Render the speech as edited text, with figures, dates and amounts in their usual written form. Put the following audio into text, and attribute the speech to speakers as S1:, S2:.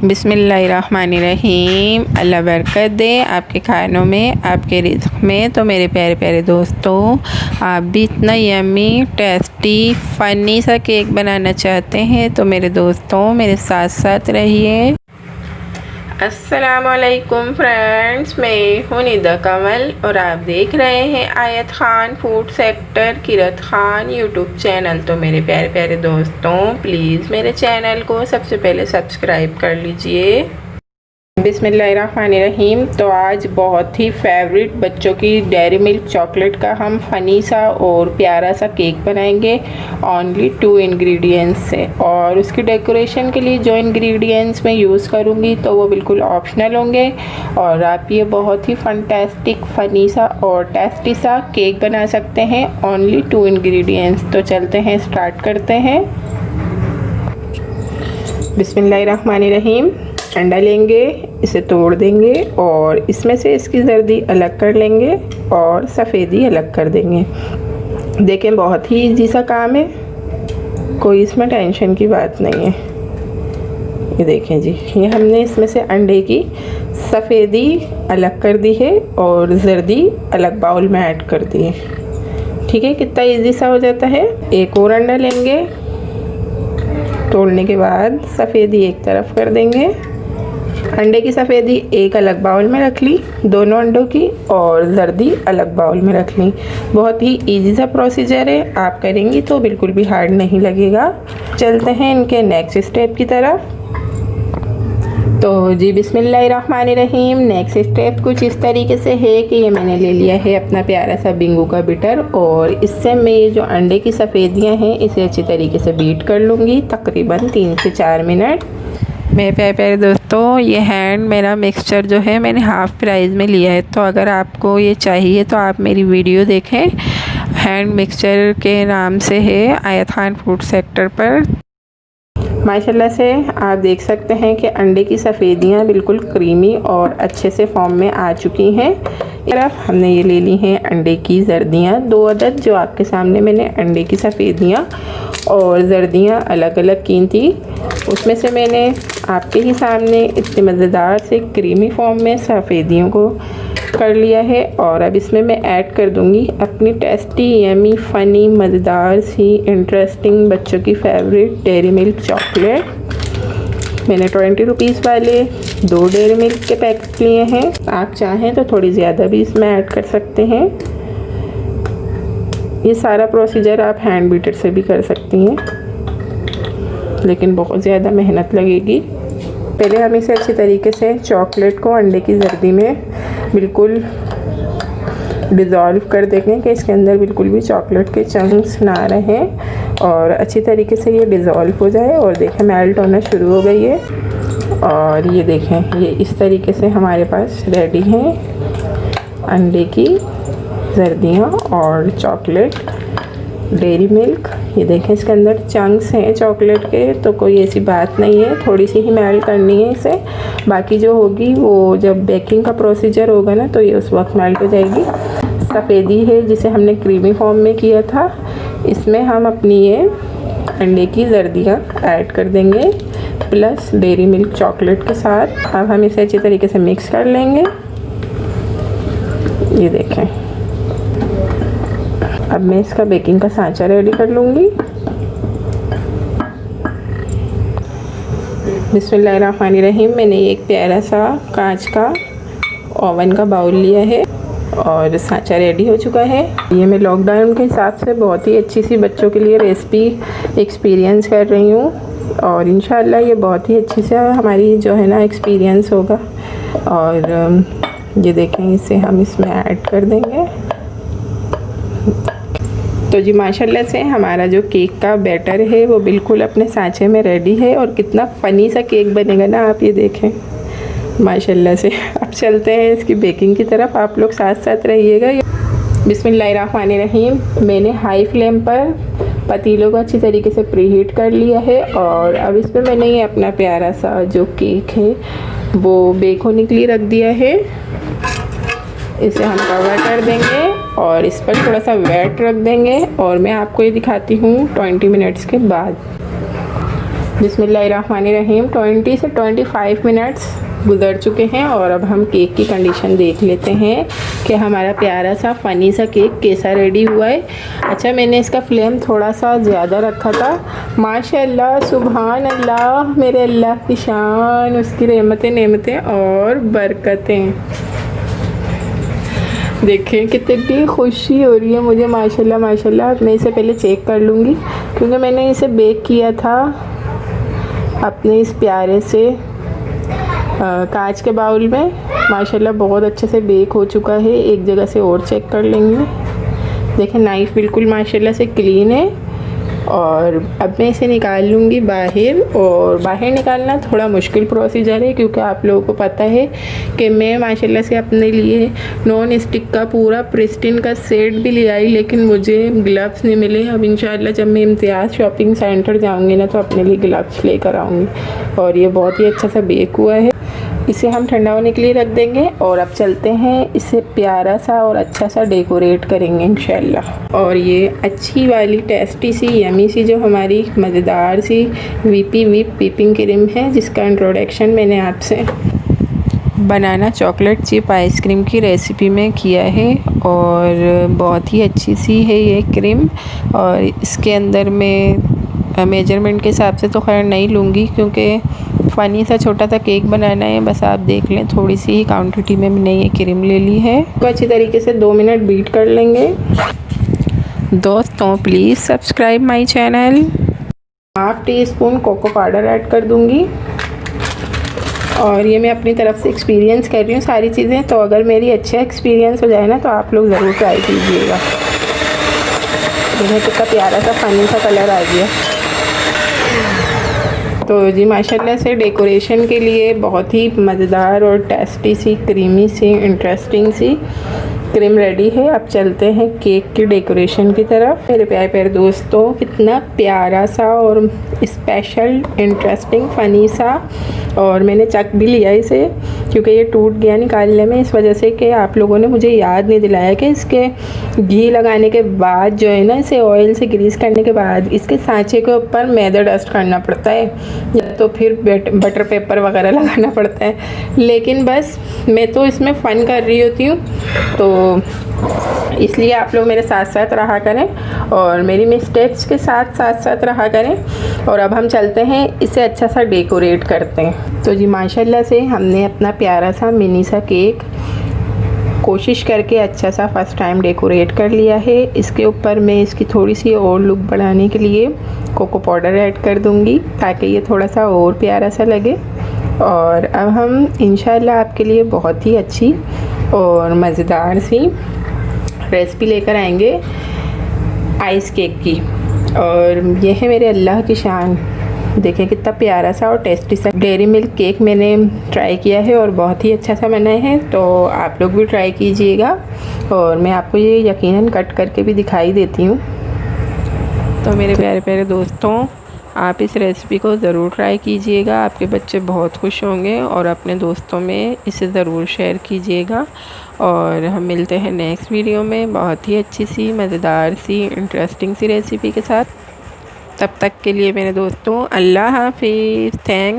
S1: बिस्मिल्लाहिर्रहमानिर्रहीम। अल्लाह बरकत दे आपके खानों में, आपके रिज़्क़ में। तो मेरे प्यारे प्यारे दोस्तों, आप भी इतना यम्मी टेस्टी फ़नी सा केक बनाना चाहते हैं तो मेरे दोस्तों मेरे साथ साथ रहिए। अस्सलामुअलैकुम फ्रेंड्स, मैं हूँ निदा कमल और आप देख रहे हैं आयत ख़ान फूड सेक्टर किरत ख़ान यूट्यूब चैनल। तो मेरे प्यारे प्यारे दोस्तों, प्लीज़ मेरे चैनल को सबसे पहले सब्सक्राइब कर लीजिए। बिस्मिल्लाहिर्रहमानिर्रहीम। तो आज बहुत ही फेवरेट बच्चों की डेयरी मिल्क चॉकलेट का हम फ़नी सा और प्यारा सा केक बनाएंगे ओनली 2 इंग्रेडिएंट्स से। और उसकी डेकोरेशन के लिए जो इंग्रेडिएंट्स मैं यूज़ करूँगी तो वो बिल्कुल ऑप्शनल होंगे और आप ये बहुत ही फंटास्टिक फ़नी सा और टेस्टी सा केक बना सकते हैं ओनली 2 इंग्रेडिएंट्स। तो चलते हैं, स्टार्ट करते हैं। बिस्मिल्लाहिर्रहमानिर्रहीम। अंडा लेंगे, इसे तोड़ देंगे और इसमें से इसकी जर्दी अलग कर लेंगे और सफ़ेदी अलग कर देंगे। देखें, बहुत ही इजी सा काम है, कोई इसमें टेंशन की बात नहीं है। ये देखें जी, ये हमने इसमें से अंडे की सफ़ेदी अलग कर दी है और जर्दी अलग बाउल में ऐड कर दी है। ठीक है, कितना इजी सा हो जाता है। एक और अंडा लेंगे, तोड़ने के बाद सफ़ेदी एक तरफ कर देंगे। अंडे की सफ़ेदी एक अलग बाउल में रख ली, दोनों अंडों की, और जर्दी अलग बाउल में रख ली। बहुत ही इजी सा प्रोसीजर है, आप करेंगी तो बिल्कुल भी हार्ड नहीं लगेगा। चलते हैं इनके नेक्स्ट स्टेप की तरफ। तो जी बिस्मिल्लाहिर्रहमानिर्रहीम। नेक्स्ट स्टेप कुछ इस तरीके से है कि ये मैंने ले लिया है अपना प्यारा सा बिंगो का बिटर और इससे मैं ये जो अंडे की सफ़ेदियाँ हैं इसे अच्छी तरीके से बीट कर लूँगी तकरीबन 3 से 4 मिनट। मेरे प्यारे प्यारे दोस्तों, ये हैंड मेरा मिक्सचर जो है मैंने हाफ़ प्राइस में लिया है। तो अगर आपको ये चाहिए तो आप मेरी वीडियो देखें, हैंड मिक्सचर के नाम से है आयत ख़ान फूड सेक्टर पर। माशाल्लाह से आप देख सकते हैं कि अंडे की सफ़ेदियाँ बिल्कुल क्रीमी और अच्छे से फॉर्म में आ चुकी हैं। तरफ हमने ये ले ली हैं अंडे की जर्दियाँ 2 अदद, जो आपके सामने मैंने अंडे की सफ़ेदियाँ और जर्दियाँ अलग अलग की थी। उसमें से मैंने आपके ही सामने इतने मज़ेदार से क्रीमी फॉर्म में सफ़ेदियों को कर लिया है। और अब इसमें मैं ऐड कर दूंगी अपनी टेस्टी यमी फ़नी मज़ेदार सी इंटरेस्टिंग बच्चों की फेवरेट डेयरी मिल्क चॉकलेट। मैंने 20 रुपीज़ वाले 2 डेयरी मिल्क के पैकेट लिए हैं। आप चाहें तो थोड़ी ज़्यादा भी इसमें ऐड कर सकते हैं। ये सारा प्रोसीजर आप हैंड बीटर से भी कर सकती हैं, लेकिन बहुत ज़्यादा मेहनत लगेगी। पहले हम इसे अच्छी तरीके से चॉकलेट को अंडे की जर्दी में बिल्कुल डिज़ोल्व कर देंगे कि इसके अंदर बिल्कुल भी चॉकलेट के चंक्स ना रहें और अच्छी तरीके से ये डिज़ोल्व हो जाए। और देखें, मेल्ट होना शुरू हो गई है। और ये देखें, ये इस तरीके से हमारे पास रेडी हैं अंडे की जर्दियाँ और चॉकलेट डेयरी मिल्क। ये देखें, इसके अंदर चंक्स हैं चॉकलेट के, तो कोई ऐसी बात नहीं है, थोड़ी सी ही मेल्ट करनी है इसे। बाकी जो होगी वो जब बेकिंग का प्रोसीजर होगा ना तो ये उस वक्त मेल्ट हो जाएगी। सफ़ेदी है जिसे हमने क्रीमी फॉर्म में किया था, इसमें हम अपनी ये अंडे की जर्दियाँ ऐड कर देंगे प्लस डेयरी मिल्क चॉकलेट के साथ। अब हम इसे अच्छी तरीके से मिक्स कर लेंगे। ये देखें, अब मैं इसका बेकिंग का सांचा रेडी कर लूँगी। बिस्मिल्लाहिर्रहमानिर्रहीम। मैंने एक प्यारा सा कांच का ओवन का बाउल लिया है और सांचा रेडी हो चुका है। ये मैं लॉकडाउन के हिसाब से बहुत ही अच्छी सी बच्चों के लिए रेसिपी एक्सपीरियंस कर रही हूँ और इंशाल्लाह ये बहुत ही अच्छी से हमारी जो है ना एक्सपीरियंस होगा। और ये देखें, इसे हम इसमें ऐड कर देंगे। तो जी माशाल्लाह से हमारा जो केक का बैटर है वो बिल्कुल अपने सांचे में रेडी है और कितना फ़नी सा केक बनेगा ना, आप ये देखें माशाल्लाह से। अब चलते हैं इसकी बेकिंग की तरफ, आप लोग साथ साथ रहिएगा। बिस्मिल्लाहिर्रहमानिर्रहीम। मैंने हाई फ्लेम पर पतीलों को अच्छी तरीके से प्रीहीट कर लिया है और अब इस पर मैंने ये अपना प्यारा सा जो केक है वो बेक होने के लिए रख दिया है। इसे हम कवर कर देंगे और इस पर थोड़ा सा वेट रख देंगे और मैं आपको ये दिखाती हूँ 20 मिनट्स के बाद। बिस्मिल्लाहिर्रहमानिर्रहीम। 20 से 25 मिनट्स गुजर चुके हैं और अब हम केक की कंडीशन देख लेते हैं कि हमारा प्यारा सा फ़नी सा केक कैसा रेडी हुआ है। अच्छा, मैंने इसका फ्लेम थोड़ा सा ज़्यादा रखा था। माशाल्लाह, सुभान अल्लाह, मेरे अल्लाह की शान, उसकी रहमतें नेमतें और बरकतें। देखें कितनी खुशी हो रही है मुझे, माशाल्लाह माशाल्लाह। मैं इसे पहले चेक कर लूँगी क्योंकि मैंने इसे बेक किया था अपने इस प्यारे से कांच के बाउल में। माशाल्लाह बहुत अच्छे से बेक हो चुका है। एक जगह से और चेक कर लेंगे। देखें नाइफ़ बिल्कुल माशाल्लाह से क्लीन है। और अब मैं इसे निकाल लूँगी बाहर। और बाहर निकालना थोड़ा मुश्किल प्रोसीजर है क्योंकि आप लोगों को पता है कि मैं माशाल्लाह से अपने लिए नॉन स्टिक का पूरा प्रिस्टीन का सेट भी ले आई, लेकिन मुझे ग्लव्स नहीं मिले। अब इंशाल्लाह जब मैं इम्तियाज़ शॉपिंग सेंटर जाऊँगी ना तो अपने लिए ग्लव्स लेकर आऊँगी। और ये बहुत ही अच्छा सा बेक हुआ है। इसे हम ठंडा होने के लिए रख देंगे और अब चलते हैं इसे प्यारा सा और अच्छा सा डेकोरेट करेंगे इंशाल्लाह। और ये अच्छी वाली टेस्टी सी यमी सी जो हमारी मज़ेदार सी वीपी व्हिपिंग क्रीम है, जिसका इंट्रोडक्शन मैंने आपसे बनाना चॉकलेट चिप आइसक्रीम की रेसिपी में किया है। और बहुत ही अच्छी सी है ये क्रीम। और इसके अंदर मैं मेजरमेंट के हिसाब से तो खैर नहीं लूँगी क्योंकि फ़नी सा छोटा सा केक बनाना है। बस आप देख लें, थोड़ी सी ही क्वांटिटी में मैंने ये क्रीम ले ली है। तो अच्छी तरीके से 2 मिनट बीट कर लेंगे। दोस्तों please subscribe my channel. Half teaspoon cocoa powder add कर दूँगी। और ये मैं अपनी तरफ से एक्सपीरियंस कर रही हूँ सारी चीज़ें, तो अगर मेरी अच्छा एक्सपीरियंस हो जाए ना तो आप लोग ज़रूर ट्राई कीजिएगा। कितना प्यारा सा फ़नी सा कलर आ गया। तो जी माशाल्लाह से डेकोरेशन के लिए बहुत ही मज़ेदार और टेस्टी सी क्रीमी सी इंटरेस्टिंग सी क्रीम रेडी है। अब चलते हैं केक की डेकोरेशन की तरफ। मेरे प्यारे प्यारे दोस्तों, कितना प्यारा सा और स्पेशल इंटरेस्टिंग फ़नी सा। और मैंने चक भी लिया इसे क्योंकि ये टूट गया निकालने में, इस वजह से कि आप लोगों ने मुझे याद नहीं दिलाया कि इसके घी लगाने के बाद जो है ना, इसे ऑयल से ग्रीस करने के बाद इसके सांचे के ऊपर मैदा डस्ट करना पड़ता है या तो फिर बटर पेपर वगैरह लगाना पड़ता है। लेकिन बस मैं तो इसमें फ़न कर रही होती हूँ, तो इसलिए आप लोग मेरे साथ साथ रहा करें और मेरी मिस्टेक्स के साथ साथ रहा करें। और अब हम चलते हैं इसे अच्छा सा डेकोरेट करते हैं। तो जी माशाल्लाह से हमने अपना प्यारा सा मिनी सा केक कोशिश करके अच्छा सा फर्स्ट टाइम डेकोरेट कर लिया है। इसके ऊपर मैं इसकी थोड़ी सी और लुक बढ़ाने के लिए कोको पाउडर ऐड कर दूंगी ताकि ये थोड़ा सा और प्यारा सा लगे। और अब हम इंशाल्लाह आपके लिए बहुत ही अच्छी और मज़ेदार सी रेसिपी लेकर आएंगे आइस केक की। और ये है मेरे अल्लाह की शान। देखें कितना प्यारा सा और टेस्टी सा डेयरी मिल्क केक मैंने ट्राई किया है और बहुत ही अच्छा सा बना है, तो आप लोग भी ट्राई कीजिएगा। और मैं आपको ये यकीनन कट करके भी दिखाई देती हूँ। तो मेरे प्यारे प्यारे दोस्तों, आप इस रेसिपी को ज़रूर ट्राई कीजिएगा। आपके बच्चे बहुत खुश होंगे और अपने दोस्तों में इसे ज़रूर शेयर कीजिएगा। और हम मिलते हैं नेक्स्ट वीडियो में बहुत ही अच्छी सी मज़ेदार सी इंटरेस्टिंग सी रेसिपी के साथ। तब तक के लिए मेरे दोस्तों, अल्लाह हाफिज़। थैंक्स।